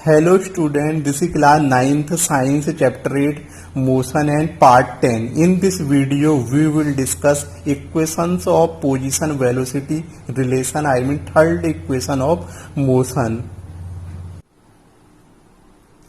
Hello student, this is class 9th science chapter 8 motion and part 10. In this video we will discuss equations of position velocity relation, I mean third equation of motion.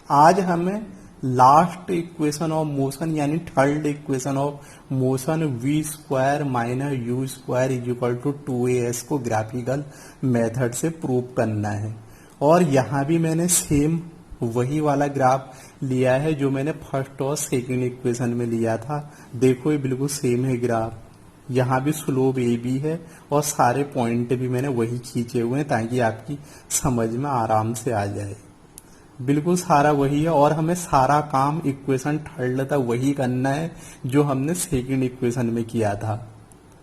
आज हमें last equation of motion यानी third equation of motion v square minus U square is equal to 2as को graphical method से prove करना है। और यहाँ भी मैंने सेम वही वाला ग्राफ लिया है जो मैंने फर्स्ट और सेकंड इक्वेशन में लिया था। देखो ये बिल्कुल सेम है ग्राफ, यहाँ भी स्लोप ए बी है और सारे पॉइंट भी मैंने वही खींचे हुए हैं ताकि आपकी समझ में आराम से आ जाए। बिल्कुल सारा वही है और हमें सारा काम इक्वेशन थर्ड तक वही करना है जो हमने सेकंड इक्वेशन में किया था।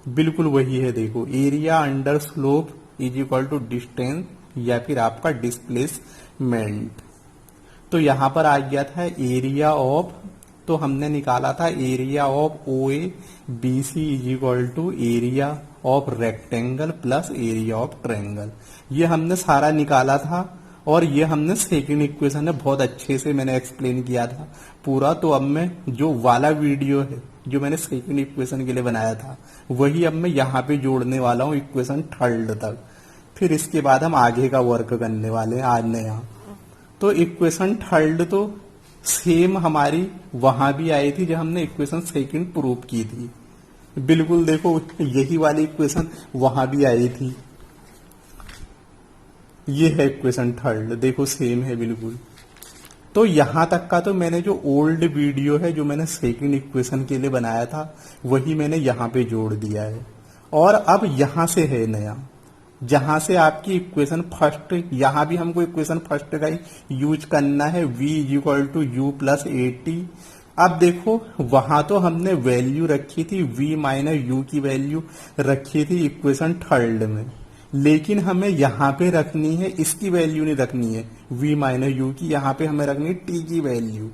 बिल्कुल वही है। देखो area under slope is equal to distance या फिर आपका डिस्प्लेसमेंट। तो यहां पर आ गया था एरिया ऑफ, तो हमने निकाला था area of O A B C is equal to area of rectangle plus area of triangle. ये हमने सारा निकाला था और ये हमने सेकंड इक्वेशन में बहुत अच्छे से मैंने एक्सप्लेन किया था पूरा। तो अब मैं जो वाला वीडियो है जो मैंने सेकंड इक्वेशन के लिए बनाया था वही अब मैं यहाँ पे जोड़ने वाला हूँ इक्वेशन थर्ड तक। फिर इसके बाद हम आगे का वर्क करने वाले हैं आज नया। तो इक्वेशन थर्ड तो सेम हमारी वहां भी आई थी जब हमने इक्वेशन सेकंड प्रूव की थी। बिल्कुल देखो यही वाली इक्वेशन वहां भी आई थी। ये है इक्वेशन थर्ड, देखो सेम है बिल्कुल। तो यहां तक का तो मैंने जो ओल्ड वीडियो है जो मैंने सेकंड इक्वेशन के लिए बनाया था वही मैंने यहाँ पे जोड़ दिया है। और अब यहां से है नया, जहां से आपकी इक्वेशन फर्स्ट, यहां भी हमको इक्वेशन फर्स्ट का ही यूज करना है v is equal to U plus A T. अब देखो वहां तो हमने वैल्यू रखी थी v माइनस यू की वैल्यू रखी थी इक्वेशन थर्ड में, लेकिन हमें यहाँ पे रखनी है, इसकी वैल्यू नहीं रखनी है v माइनस यू की, यहाँ पे हमें रखनी है t की वैल्यू।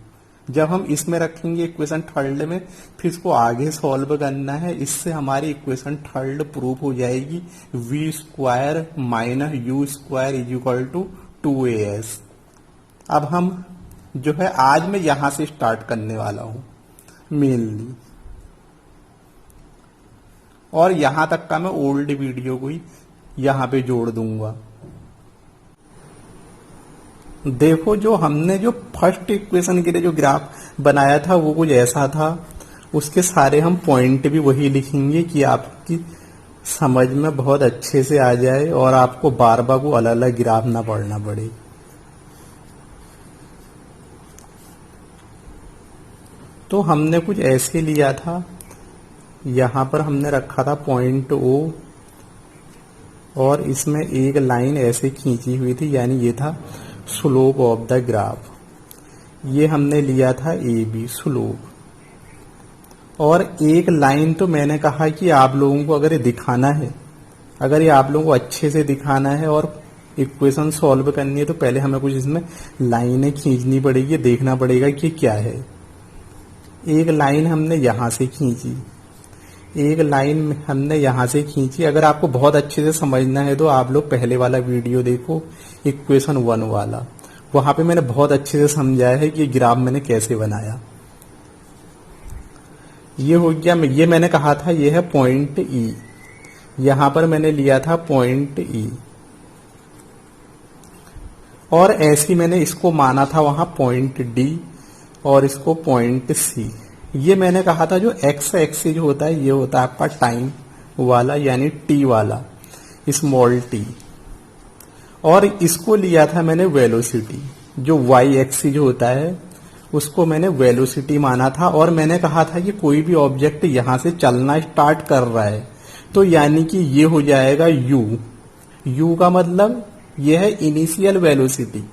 जब हम इसमें रखेंगे इक्वेशन थर्ड में फिर इसको आगे सॉल्व करना है, इससे हमारी इक्वेशन थर्ड प्रूफ हो जाएगी v square minus U square is equal to 2as। अब हम जो है आज मैं यहां से स्टार्ट करने वाला हूं मेनली, और यहां तक का मैं ओल्ड वीडियो को ही यहां पे जोड़ दूंगा। देखो जो हमने जो फर्स्ट इक्वेशन के लिए जो ग्राफ बनाया था वो कुछ ऐसा था, उसके सारे हम पॉइंट भी वही लिखेंगे कि आपकी समझ में बहुत अच्छे से आ जाए और आपको बार बार को अलग अलग ग्राफ ना पढ़ना पड़े। तो हमने कुछ ऐसे लिया था, यहां पर हमने रखा था पॉइंट ओ और इसमें एक लाइन ऐसे खींची हुई थी, यानी ये था स्लोप ऑफ द ग्राफ। ये हमने लिया था ए बी स्लोप, और एक लाइन तो मैंने कहा कि आप लोगों को अगर ये दिखाना है, अगर ये आप लोगों को अच्छे से दिखाना है और इक्वेशन सॉल्व करनी है तो पहले हमें कुछ इसमें लाइनें खींचनी पड़ेगी, देखना पड़ेगा कि क्या है। एक लाइन हमने यहां से खींची, एक लाइन हमने यहां से खींची। अगर आपको बहुत अच्छे से समझना है तो आप लोग पहले वाला वीडियो देखो इक्वेशन 1 वाला, वहां पे मैंने बहुत अच्छे से समझाया है कि ग्राफ मैंने कैसे बनाया। ये हो गया, ये मैंने कहा था ये है पॉइंट ई, यहां पर मैंने लिया था पॉइंट ई, और ऐसे मैंने इसको माना था वहां पॉइंट डी और इसको पॉइंट सी। ये मैंने कहा था जो एक्स एक्सिस जो होता है ये होता है आपका टाइम वाला यानी टी वाला, स्मॉल टी, और इसको लिया था मैंने वेलोसिटी, जो वाई एक्सिस जो होता है उसको मैंने वेलोसिटी माना था। और मैंने कहा था कि कोई भी ऑब्जेक्ट यहां से चलना स्टार्ट कर रहा है तो यानी कि ये हो जाएगा यू, यू का मतलब ये है इनिशियल वेलोसिटी,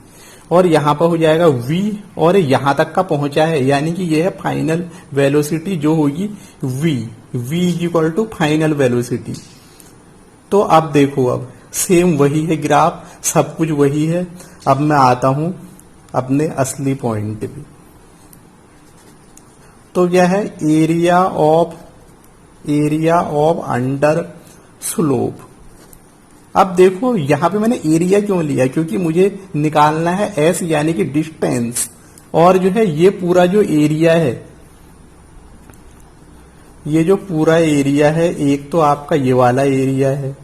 और यहां पर हो जाएगा v, और यहां तक का पहुंचा है यानी कि ये है फाइनल वेलोसिटी जो होगी v is equal to final velocity. तो अब देखो अब सेम वही है ग्राफ, सब कुछ वही है। अब मैं आता हूं अपने असली पॉइंट पे। तो यह है एरिया ऑफ अंडर स्लोप अब देखो यहां पे मैंने एरिया क्यों लिया, क्योंकि मुझे निकालना है एस यानी कि डिस्टेंस, और जो है ये पूरा जो एरिया है, ये जो पूरा एरिया है, एक तो आपका ये वाला एरिया है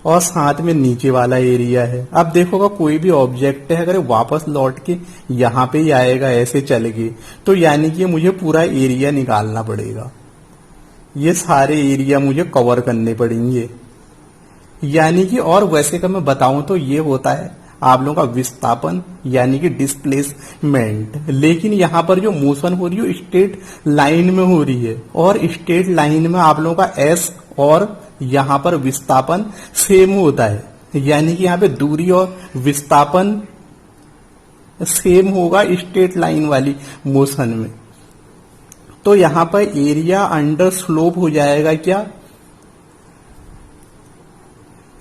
और साथ में नीचे वाला एरिया है। अब देखोगा कोई भी ऑब्जेक्ट है अगर वापस लौट के यहां पे ही आएगा ऐसे चल के, तो यानी कि मुझे पूरा एरिया निकालना पड़ेगा, ये सारे एरिया मुझे कवर करने पड़ेंगे। यानी कि और वैसे का मैं बताऊं तो ये होता है आप लोगों का विस्थापन यानी कि डिस्प्लेसमेंट, लेकिन यहां पर जो मोशन हो रही है स्ट्रेट लाइन में हो रही है, और स्ट्रेट लाइन में आप लोगों का एस और यहां पर विस्थापन सेम होता है, यानी कि यहां पे दूरी और विस्थापन सेम होगा स्ट्रेट लाइन वाली मोशन में। तो यहां पर एरिया अंडर स्लोप हो जाएगा क्या,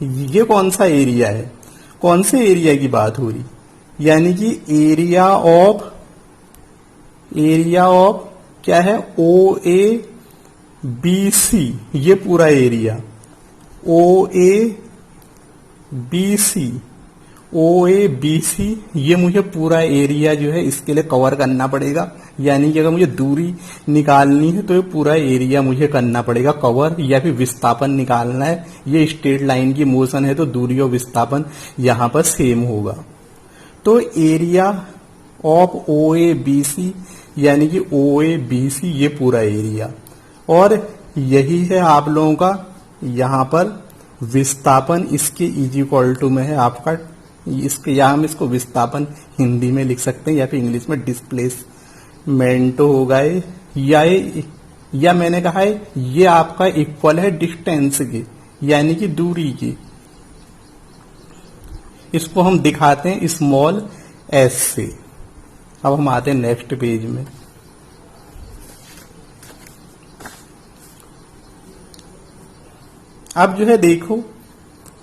ये कौन सा एरिया है, कौन से एरिया की बात हो रही, यानी कि एरिया ऑफ क्या है, ओ ए बी सी, ये पूरा एरिया ओ ए बी सी, ये मुझे पूरा एरिया जो है इसके लिए कवर करना पड़ेगा। यानी कि अगर मुझे दूरी निकालनी है तो ये पूरा एरिया मुझे करना पड़ेगा कवर, या फिर विस्थापन निकालना है, ये स्ट्रेट लाइन की मोशन है तो दूरी और विस्थापन यहां पर सेम होगा। तो area of O A B C यानी कि ओ ए बी सी, ये पूरा एरिया, और यही है आप लोगों का यहां पर विस्थापन, इसके इज इक्वल टू में है आपका इसके, या हम इसको विस्थापन हिंदी में लिख सकते हैं या फिर इंग्लिश में डिस्प्लेसमेंट होगा, या मैंने कहा है ये आपका इक्वल है डिस्टेंस की यानी कि दूरी की। इसको हम दिखाते हैं स्मॉल एस से। अब हम आते हैं नेक्स्ट पेज में। अब जो है देखो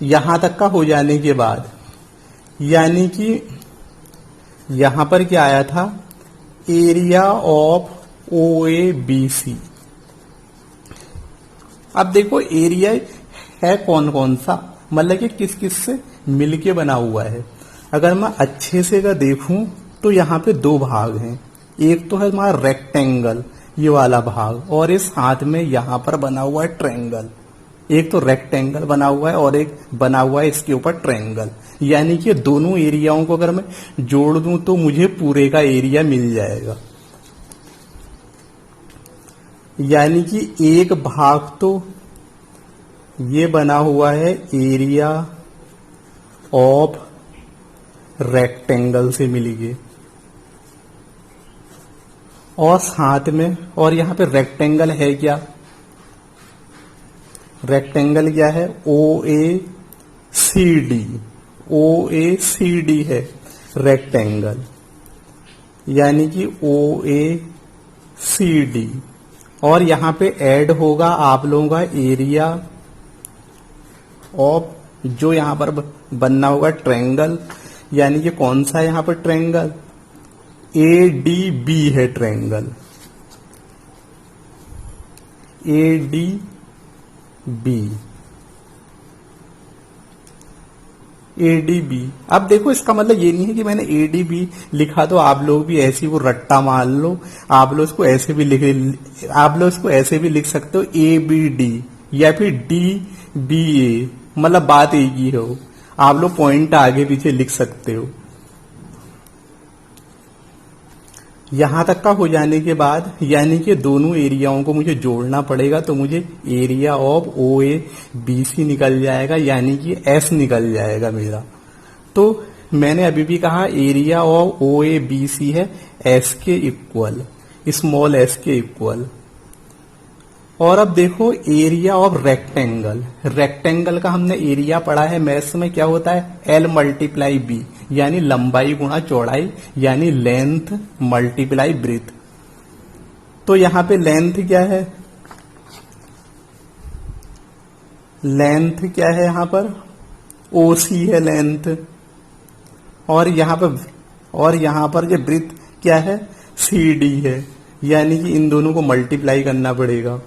यहां तक का हो जाने के बाद, यानी कि यहां पर क्या आया था, area of O A B C. अब देखो एरिया है कौन कौन सा, मतलब कि किस किस से मिलके बना हुआ है। अगर मैं अच्छे से अगर देखूं तो यहां पे दो भाग हैं, एक तो है हमारा रेक्टेंगल ये वाला भाग, और इस हाथ में यहां पर बना हुआ है ट्रायंगल। एक तो रेक्टेंगल बना हुआ है और एक बना हुआ है इसके ऊपर ट्रायंगल, यानी कि दोनों एरियाओं को अगर मैं जोड़ दूं तो मुझे पूरे का एरिया मिल जाएगा। यानी कि एक भाग तो ये बना हुआ है एरिया ऑफ रेक्टेंगल से मिलिए, और साथ में, और यहां पे रेक्टेंगल है क्या, रेक्टेंगल क्या है, ओ ए सी डी, ओ ए सी डी है रेक्टेंगल, यानी कि ओ ए सी डी, और यहां पे ऐड होगा आप लोगों का एरिया ऑफ जो यहां पर बनना होगा ट्रायंगल, यानी कि कौन सा है यहां पर ट्रायंगल, ए डी बी है triangle, A D B, ADB. अब देखो इसका मतलब ये नहीं है कि मैंने एडीबी लिखा तो आप लोग भी ऐसी वो रट्टा मान लो, आप लोग इसको ऐसे भी लिख सकते हो ए बी डी या फिर डी बी ए, मतलब बात एक ही हो, आप लोग पॉइंट आगे पीछे लिख सकते हो। यहां तक का हो जाने के बाद, यानी कि दोनों एरियाओं को मुझे जोड़ना पड़ेगा, तो मुझे area of O A B C निकल जाएगा, यानी कि एस निकल जाएगा मेरा। तो मैंने अभी भी कहा area of O A B C है एस के इक्वल, स्मॉल एस के इक्वल। और अब देखो एरिया ऑफ रेक्टेंगल, रेक्टेंगल का हमने एरिया पढ़ा है मैथ्स में, क्या होता है, एल मल्टीप्लाई बी, यानी लंबाई गुणा चौड़ाई, यानी लेंथ मल्टीप्लाई ब्रेथ। तो यहां पे लेंथ क्या है, लेंथ क्या है यहां पर, ओ सी है लेंथ, और यहां पर जो ब्रेथ क्या है, सी डी है, यानी कि इन दोनों को मल्टीप्लाई करना पड़ेगा।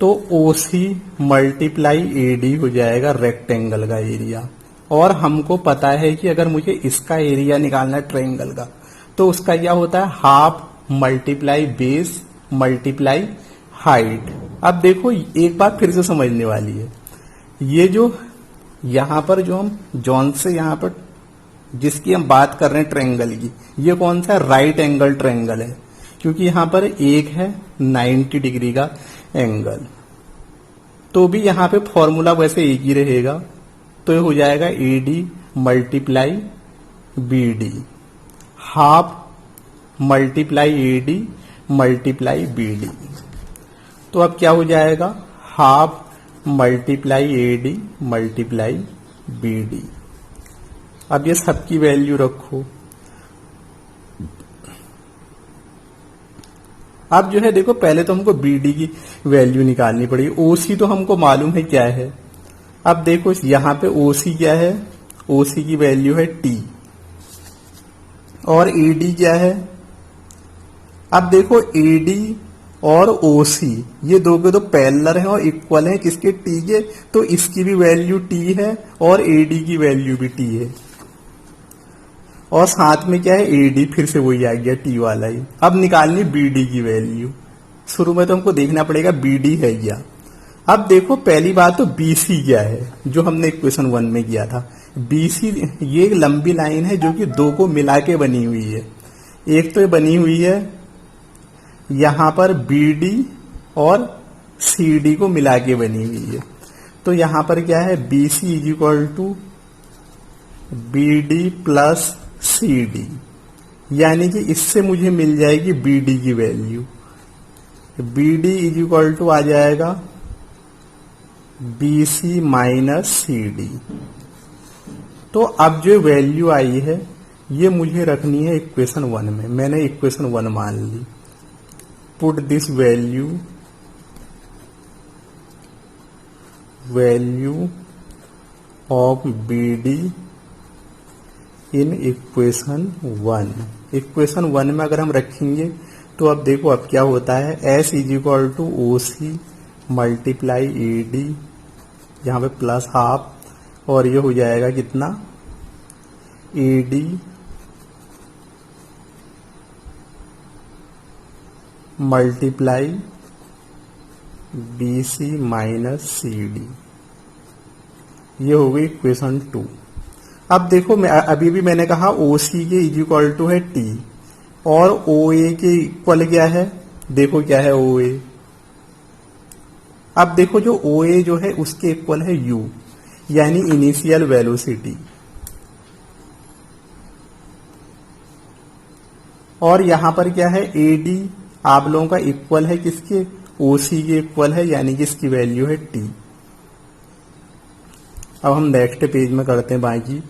तो OC मल्टीप्लाई AD हो जाएगा रेक्टेंगल का एरिया। और हमको पता है कि अगर मुझे इसका एरिया निकालना है ट्रायंगल का, तो उसका क्या होता है, half multiply base multiply height. अब देखो एक बात फिर से समझने वाली है, ये जो यहां पर जो हम जॉन से यहां पर जिसकी हम बात कर रहे हैं ट्रायंगल की, ये कौन सा राइट एंगल ट्रायंगल है, क्योंकि यहां पर एक है 90 डिग्री का एंगल। तो भी यहां पे फॉर्मूला वैसे एक ही रहेगा, तो ये हो जाएगा AD multiply BD, half multiply AD multiply BD। तो अब क्या हो जाएगा, half multiply AD multiply BD। अब ये सबकी वैल्यू रखो। अब जो है देखो, पहले तो हमको BD की वैल्यू निकालनी पड़ेगी। OC तो हमको मालूम है क्या है। अब देखो यहां पे OC क्या है, OC की वैल्यू है T, और AD क्या है। अब देखो AD और OC ये दो के दो पैरेलल हैं और इक्वल हैं किसके, T के। तो इसकी भी वैल्यू T है और AD की वैल्यू भी T है, और साथ में क्या है AD, फिर से वही आ गया T वाला ही। अब निकालनी BD की वैल्यू। शुरू में तो हमको देखना पड़ेगा BD है क्या। अब देखो पहली बात तो BC क्या है, जो हमने इक्वेशन 1 में किया था। BC ये एक लंबी लाइन है जो कि दो को मिला के बनी हुई है। एक तो ये बनी हुई है यहां पर BD और CD को मिला के बनी हुई है। तो यहां पर क्या है, BC is equal to BD plus CD, यानी कि इससे मुझे मिल जाएगी BD की value. BD is equal to आ जाएगा BC माइनस CD। तो अब जो वैल्यू आई है ये मुझे रखनी है इक्वेशन 1 में। मैंने इक्वेशन 1 मान ली। Put this value of BD in equation 1। Equation 1 में अगर हम रखेंगे तो अब देखो अब क्या होता है, S is equal to OC multiply AD, यहाँ पे प्लस हाफ, और ये हो जाएगा कितना, AD multiply BC minus CD। ये हो गई इक्वेशन 2। अब देखो अभी भी मैंने कहा OC के इज इक्वल टू है T, और OA के इक्वल क्या है, देखो क्या है OA। अब देखो जो OA जो है उसके इक्वल है U, यानी इनिशियल वेलोसिटी। और यहां पर क्या है, AD आप लोगों का इक्वल है किसके, OC के इक्वल है, यानी कि इसकी वैल्यू है T। अब हम नेक्स्ट पेज में करते हैं बाकी।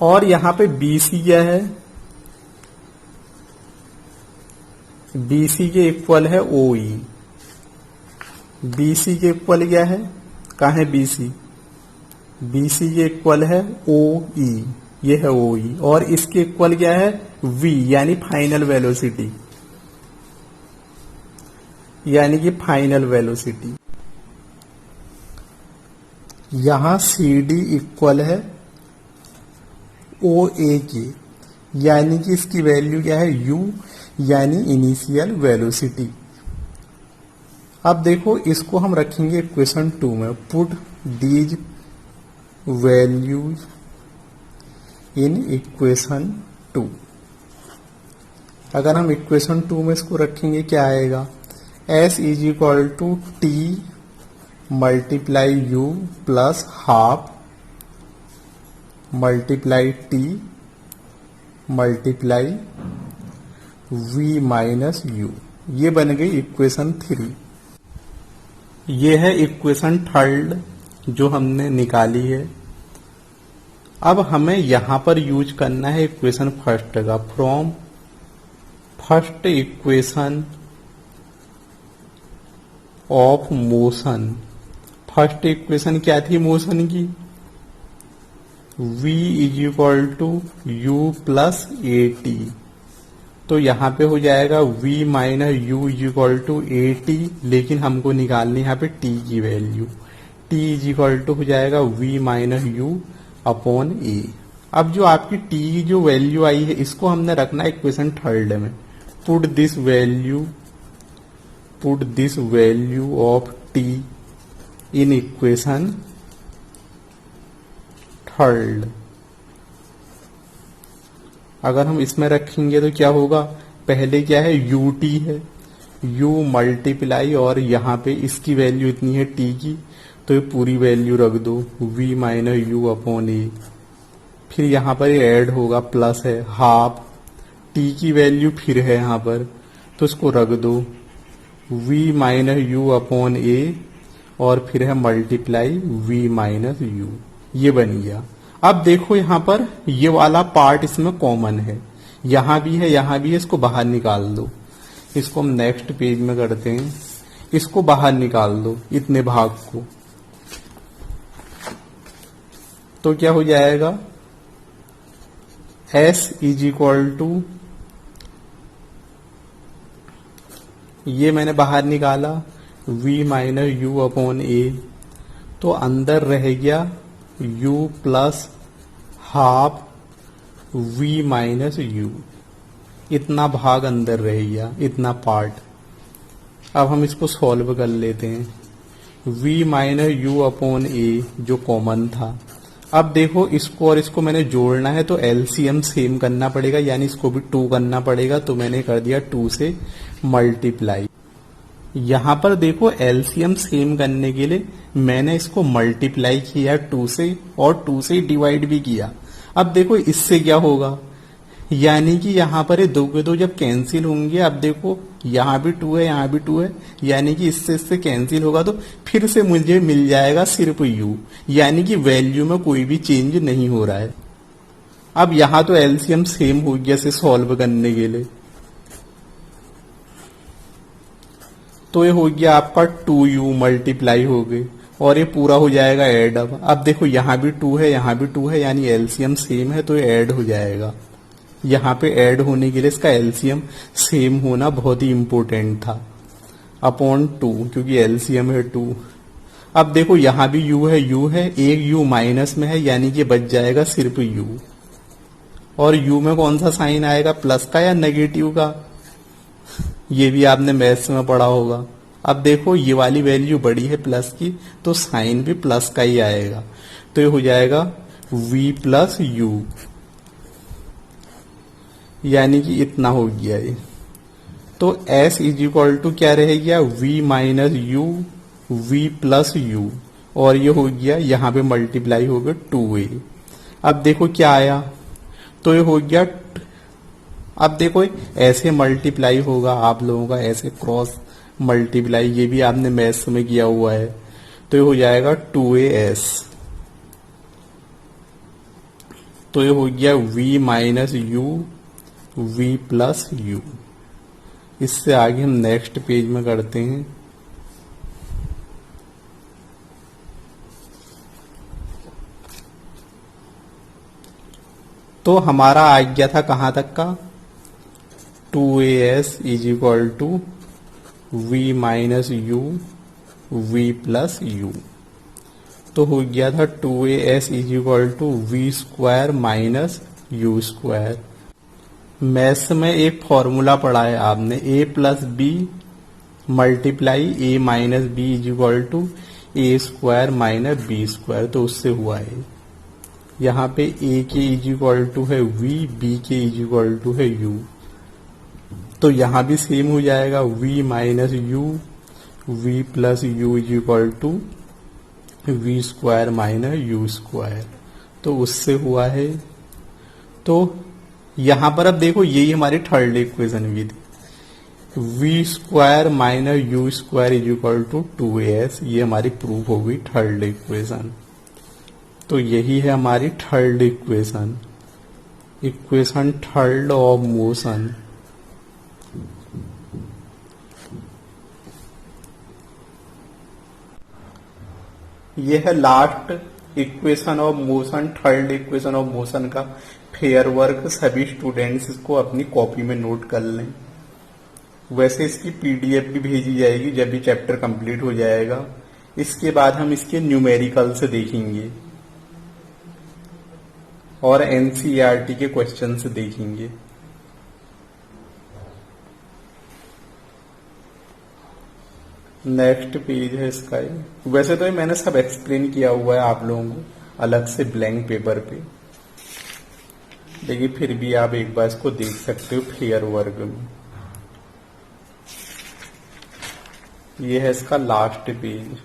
और यहां पे BC क्या है, BC के इक्वल है OE। BC के इक्वल क्या है, कहाँ है BC, BC के इक्वल है OE, ये है OE। और इसके इक्वल क्या है V, यानी फाइनल वेलोसिटी, यानी कि फाइनल वेलोसिटी। यहां CD इक्वल है OA के, यानी कि इसकी वैल्यू क्या है U, यानी इनिशियल वेलोसिटी। अब देखो इसको हम रखेंगे इक्वेशन 2 में। Put these values in equation 2। अगर हम इक्वेशन 2 में इसको रखेंगे क्या आएगा, S is equal to T multiply U plus half multiply T multiply V minus U। ये बन गई इक्वेशन 3। ये है इक्वेशन 3 जो हमने निकाली है। अब हमें यहां पर यूज करना है इक्वेशन 1 का। From first equation of motion. First equation क्या थी मोशन की, V is equal to U plus AT। तो यहाँ पे हो जाएगा v minus U is equal to A T, लेकिन हमको निकालनी यहाँ पे t की वैल्यू। t इज इक्वल टू हो जाएगा v minus U upon A. अब जो आपकी t की जो वैल्यू आई है इसको हमने रखना है इक्वेशन थर्ड में। Put this value of t in equation third. अगर हम इसमें रखेंगे तो क्या होगा, पहले क्या है यू टी है, u मल्टीप्लाई और यहाँ पे इसकी वैल्यू इतनी है t की, तो ये पूरी वैल्यू रख दो v माइनस यू अपॉन ए। फिर यहाँ पर ये ऐड होगा, प्लस है हाफ, t की वैल्यू फिर है यहाँ पर, तो इसको रख दो v माइनस यू अपॉन ए और फिर है मल्टीप्लाई v माइनस यू। ये बन गया। अब देखो यहाँ पर ये वाला पार्ट इसमें कॉमन है, यहाँ भी है यहाँ भी है, इसको बाहर निकाल दो। इसको हम नेक्स्ट पेज में करते हैं, इसको बाहर निकाल दो इतने भाग को, तो क्या हो जाएगा s इज इक्वल टू, ये मैंने बाहर निकाला v माइनस यू अपॉन ए, तो अंदर रह गया u plus half v minus you. इतना भाग अंदर रह गया, इतना पार्ट। अब हम इसको सॉल्व कर लेते हैं। v माइनस यू अपॉन ए जो कॉमन था, अब देखो इसको और इसको मैंने जोड़ना है तो एलसीएम सेम करना पड़ेगा, यानी इसको भी 2 करना पड़ेगा, तो मैंने कर दिया 2 से मल्टीप्लाई। यहाँ पर देखो एलसीएम सेम करने के लिए मैंने इसको मल्टीप्लाई किया 2 से और 2 से डिवाइड भी किया। अब देखो इससे क्या होगा, यानी कि यहाँ पर ये 2 के 2 जब कैंसिल होंगे, अब देखो यहाँ भी 2 है यहाँ भी 2 है, यानी कि इससे कैंसिल होगा तो फिर से मुझे मिल जाएगा सिर्फ u, यानी कि वैल्यू में कोई भी चेंज नहीं हो रहा है। अब यहाँ तो एलसीएम सेम हो गया से सॉल्व करने के लिए, तो ये हो गया आपका 2u मल्टीप्लाई हो गए और ये पूरा हो जाएगा ऐड। अब देखो यहाँ भी 2 है यहाँ भी 2 है, यानी एलसीएम सेम है तो ये ऐड हो जाएगा। यहाँ पे ऐड होने के लिए इसका एलसीएम सेम होना बहुत ही इंपॉर्टेंट था, अपॉन 2, क्योंकि एलसीएम है 2। अब देखो यहाँ भी u है, एक u माइनस में है, यानी कि बच जाएगा सिर्फ u। और u में कौन सा साइन आएगा, प्लस का या नेगेटिव का, ये भी आपने मैथ्स में पढ़ा होगा। अब देखो ये वाली वैल्यू बड़ी है प्लस की, तो साइन भी प्लस का ही आएगा, तो ये हो जाएगा v प्लस यू, यानी कि इतना हो गया ये। तो s इज इक्वल टू क्या रह गया, v minus U v plus you, और ये हो गया यहाँ पे मल्टीप्लाई हो गया 2a। अब देखो क्या आया, तो ये हो गया, अब देखो ऐसे मल्टीप्लाई होगा आप लोगों का, ऐसे क्रॉस मल्टीप्लाई, ये भी आपने मैथ्स में किया हुआ है, तो ये हो जाएगा 2as। तो ये हो गया v minus U v plus you. इससे आगे हम नेक्स्ट पेज में करते हैं। तो हमारा आ गया था कहां तक का, 2as is equal to v minus U v plus U. तो हो गया था 2as is equal to v square minus U square. Maths में एक फॉर्मूला पढ़ा है आपने, a plus B multiply a minus B is equal to a square minus B square, तो उससे हुआ है। यहाँ पे a के इज इक्वल टू है v, b के इज इक्वल टू है u, तो यहाँ भी सेम हो जाएगा v minus U v plus U is equal to v square minus U square, तो उससे हुआ है। तो यहाँ पर अब देखो यही हमारी थर्ड इक्वेशन भी थी, v square minus U square is equal to 2as, ये हमारी प्रूफ हो गई थर्ड इक्वेशन। तो यही है हमारी third equation, equation third of motion. ये है last equation of motion, third equation of motion का फेयर वर्क सभी स्टूडेंट्स इसको अपनी कॉपी में नोट कर लें। वैसे इसकी पीडीएफ भी भेजी जाएगी जब भी चैप्टर कंप्लीट हो जाएगा। इसके बाद हम इसके न्यूमेरिकल्स देखेंगे और एनसीईआरटी के क्वेश्चंस देखेंगे। नेक्स्ट पेज है इसका ये। वैसे तो ये मैंने सब एक्सप्लेन किया हुआ है आप लोगों को अलग से ब्लैंक पेपर पे, लेकिन फिर भी आप एक बार इसको देख सकते हो फेयर वर्क में। ये है इसका लास्ट पेज।